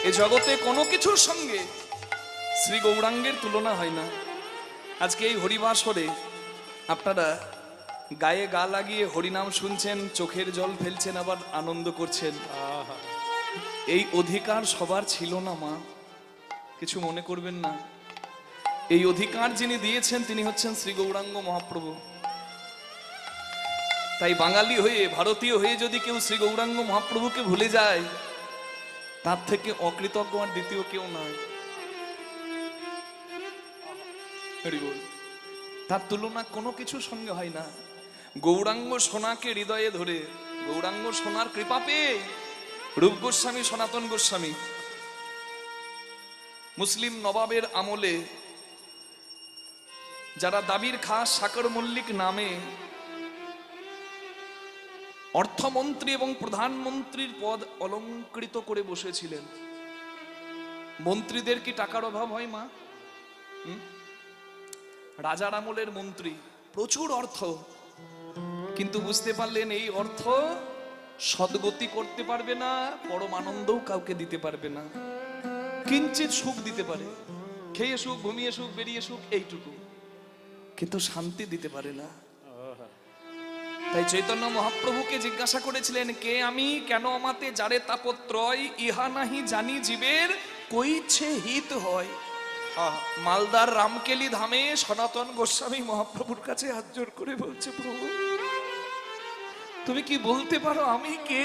এ জগতে কোনো কিছুর সঙ্গে শ্রী গৌরাঙ্গের তুলনা হয় না। আজকে এই হরিবাসরে আপনারা গায়ে গা লাগিয়ে হরিনাম শুনছেন, চোখের জল ফেলছেন, আবার আনন্দ করছেন। এই অধিকার সবার ছিল না মা, কিছু মনে করবেন না। এই অধিকার যিনি দিয়েছেন তিনি হচ্ছেন শ্রী গৌরাঙ্গ মহাপ্রভু। তাই বাঙালি হয়ে, ভারতীয় হয়ে যদি কেউ শ্রী গৌরাঙ্গ মহাপ্রভুকে ভুলে যায়, তার থেকে অকৃতজ্ঞ আর দ্বিতীয় কেউ নয়। তার তুলনা কোনো কিছুর সঙ্গে হয় না। গৌরাঙ্গ সোনাকে হৃদয়ে ধরে, গৌরাঙ্গ সোনার কৃপা পেয়ে রূপ গোস্বামী, সনাতন গোস্বামী মুসলিম নবাবের আমলে যারা দাবির খাস সাকর মল্লিক নামে অর্থমন্ত্রী এবং প্রধানমন্ত্রীর পদ অলংকৃত করে বসেছিলেন। মন্ত্রীদের কি টাকার অভাব হয় মা? রাজার আমলের মন্ত্রী, প্রচুর অর্থ, কিন্তু বুঝতে পারলেন এই অর্থ সদ্গতি করতে পারবে না, পরম আনন্দও কাউকে দিতে পারবে না। কিঞ্চিত সুখ দিতে পারে, খেয়ে সুখ, ঘুমিয়ে সুখ, বেরিয়ে সুখ, এইটুকু, কিন্তু শান্তি দিতে পারে না। তাই চৈতন্য মহাপ্রভুকে জিজ্ঞাসা করেছিলেন, কে আমি, কেন আমাতে যারে তাপত্রয়, ইহা নাহি জানি জীবের কইছে হিত হয়। মালদার রামকেলি ধামে সনাতন গোস্বামী মহাপ্রভুর কাছে হাত জোড় করে বলছে, প্রভু তুমি কি বলতে পারো আমি কে?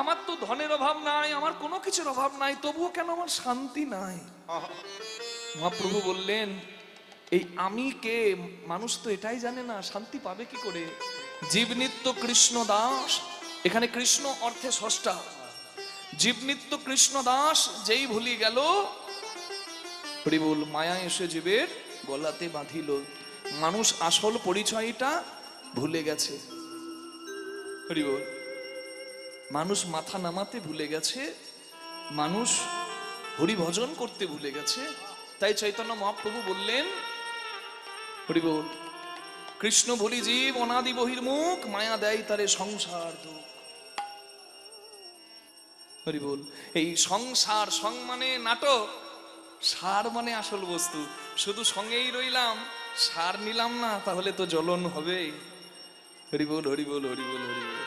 আমার তো ধনের অভাব নাই, আমার কোনো কিছুর অভাব নাই, তবুও কেন আমার শান্তি নাই? মহাপ্রভু বললেন, এই আমি কে মানুষ তো এটাই জানে না, শান্তি পাবে কি করে? জীবনিত্য কৃষ্ণ দাস, এখানে কৃষ্ণ অর্থে স্রষ্টা, জীবনিত্য কৃষ্ণ দাস যেই ভুলি গেল, হরিবল মায়া এসে জীবের গলাতে বাঁধিল। মানুষ আসল পরিচয়টা ভুলে গেছে। হরিবল মানুষ মাথা নামাতে ভুলে গেছে, মানুষ হরি ভজন করতে ভুলে গেছে। তাই চৈতন্য মহাপ্রভু বললেন, হরিবল কৃষ্ণ ভুলি জীব অনাদি বহির্মুখ, মায়া দেয় তারে সংসার দুঃখ। হরিবল এই সংসার, সং মানে নাটক, সার মানে আসল বস্তু। শুধু সঙ্গেই রইলাম, সার নিলাম না, তাহলে তো জ্বলন হবে। হরিবল হরিবল হরিবল হরিবল।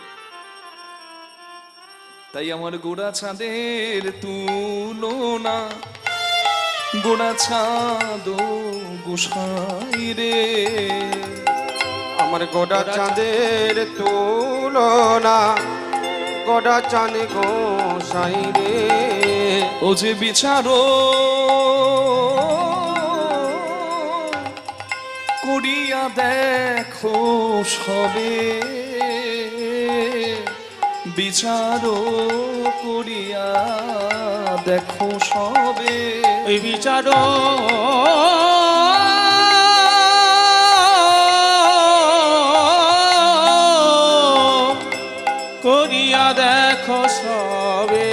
তাই আমার গোড়া চাঁদের তুলনা, গোড়া চাঁদ গোসাই রে, আমার গোড়া চাঁদের তুলনা, গোড়া চাঁদ গোসাই রে। ও যে বিচারো করিয়া দেখো সবে, বিচারো করিয়া দেখো সবে। ওই বিচারো করিয়া দেখো সবে,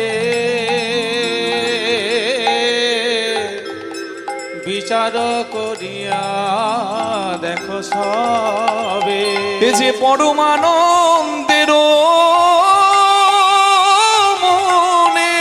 বিচার করিয়া দেখো সবে। এ যে পরমানন্দের মনে,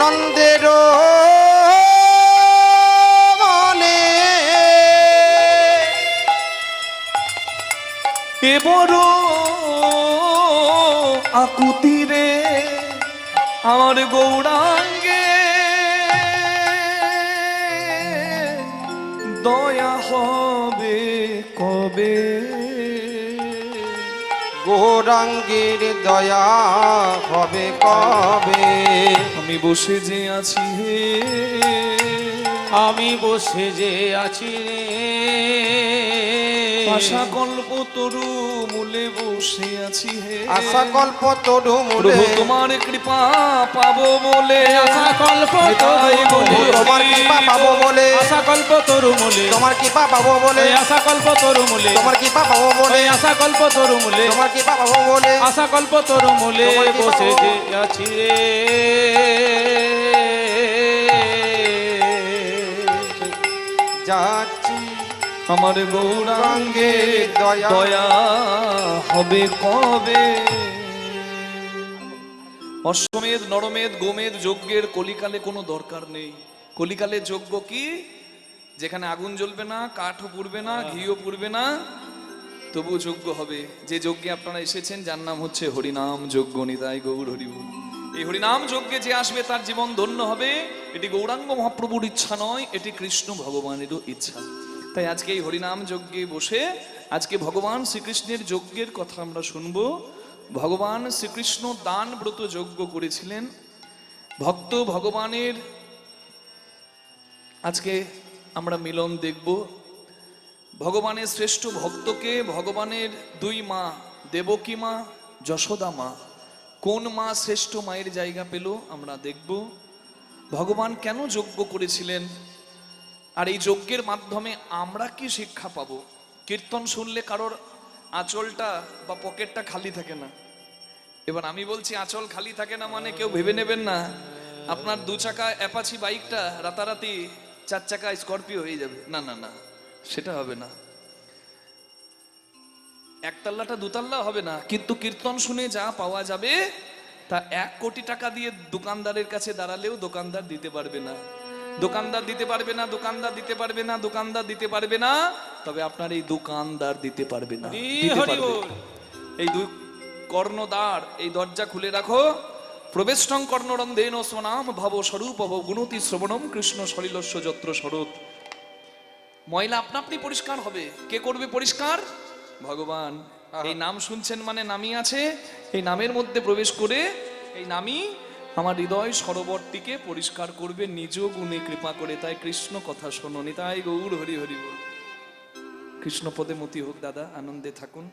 নন্দের মনে, এ বড় আকুতি রে আমার গৌরাঙ্গে, দয়া হবে কবে? গৌরাঙ্গের দয়া হবে কবে? আমি বসে যে আছি হে, আমি বসে যে আছি রে, আশা কল্প তরু মূলে বসে আছি হে। আশা কল্প তরু মূলে, প্রভু তোমার কৃপা পাবো বলে, আশা কল্প তাই বলে তোমার কৃপা পাবো বলে, আশা কল্প তরু মূলে, তোমার কৃপা পাবো বলে, আশা কল্প তরু মূলে, তোমার কৃপা পাবো বলে, আশা কল্প তরু মূলে, তোমার কৃপা পাবো বলে, আশা কল্প তরু মূলে বসে যে আছি রে। আমার গৌরাঙ্গে দয়া দয়া হবে কবে? অশ্বমেধ নরমেধ গোমেধ যজ্ঞের কলিকালে কোনো দরকার নেই। কলিকালে যজ্ঞ কি? যেখানে আগুন জ্বলবে না, কাঠও পুড়বে না, ঘিও পুড়বে না, তবু যজ্ঞ হবে। যে যজ্ঞে আপনারা এসেছেন যার নাম হচ্ছে হরিনাম যজ্ঞ। নিতাই গৌর হরি বল। এই হরিনাম যজ্ঞে যে আসবে তার জীবন ধন্য হবে। এটি গৌরাঙ্গ মহাপ্রভুর ইচ্ছা নয়, এটি কৃষ্ণ ভগবানেরও ইচ্ছা। তাই আজকে এই হরিনাম যজ্ঞে বসে আজকে ভগবান শ্রীকৃষ্ণের যজ্ঞের কথা আমরা শুনবো। ভগবান শ্রীকৃষ্ণ দান ব্রত যজ্ঞ করেছিলেন। ভক্ত ভগবানের আজকে আমরা মিলন দেখব। ভগবানের শ্রেষ্ঠ ভক্তকে ভগবানের দুই মা, দেবকী মা, যশোদা মা, কোন মা শ্রেষ্ঠ মায়ের জায়গা পেল আমরা দেখব। ভগবান কেন যজ্ঞ করেছিলেন, আর এই যজ্ঞের মাধ্যমে আমরা কি শিক্ষা পাবো? কীর্তন শুনলে কারোর আঁচলটা বা পকেটটা খালি থাকে না। এবার আমি বলছি আঁচল খালি থাকে না মানে কেউ ভেবে নেবেন না আপনার 2 চাকা অ্যাপাচি বাইকটা রাতারাতি 4 চাকা স্করপিও হয়ে যাবে। না না না, সেটা হবে না। একতলাটা দুতলা হবে না, কিন্তু কীর্তন শুনে যা পাওয়া যাবে তা 1 কোটি টাকা দিয়ে দোকানদারের কাছে দাঁড়ালেও দোকানদার দিতে পারবে না। দোকানদার দিতে পারবে না, দোকানদার দিতে পারবে না, দোকানদার দিতে পারবে না, তবে আপনার এই দোকানদার দিতে পারবে না। দিতে পারবে। এই 2 কর্ণদ্বার, এই দরজা খুলে রাখো। প্রবেষ্টং কর্ণরন্ধেন স্বনাম ভাব স্বরূপ গুণতি শ্রবণম কৃষ্ণ সলিলস্য যত্র শরৎ। ময়লা আপনা আপনি পরিষ্কার হবে। কে করবে পরিষ্কার? ভগবান। এই নাম শুনছেন মানে নামই আছে। এই নামের মধ্যে প্রবেশ করে এই নামই আমার হৃদয় সরোবরটিকে পরিষ্কার করবে নিজ গুণে কৃপা করে। তাই কৃষ্ণ কথা শোনো। নিতাই গৌর হরি হরি বল। কৃষ্ণ পদে মতি হোক দাদা, আনন্দে থাকুন।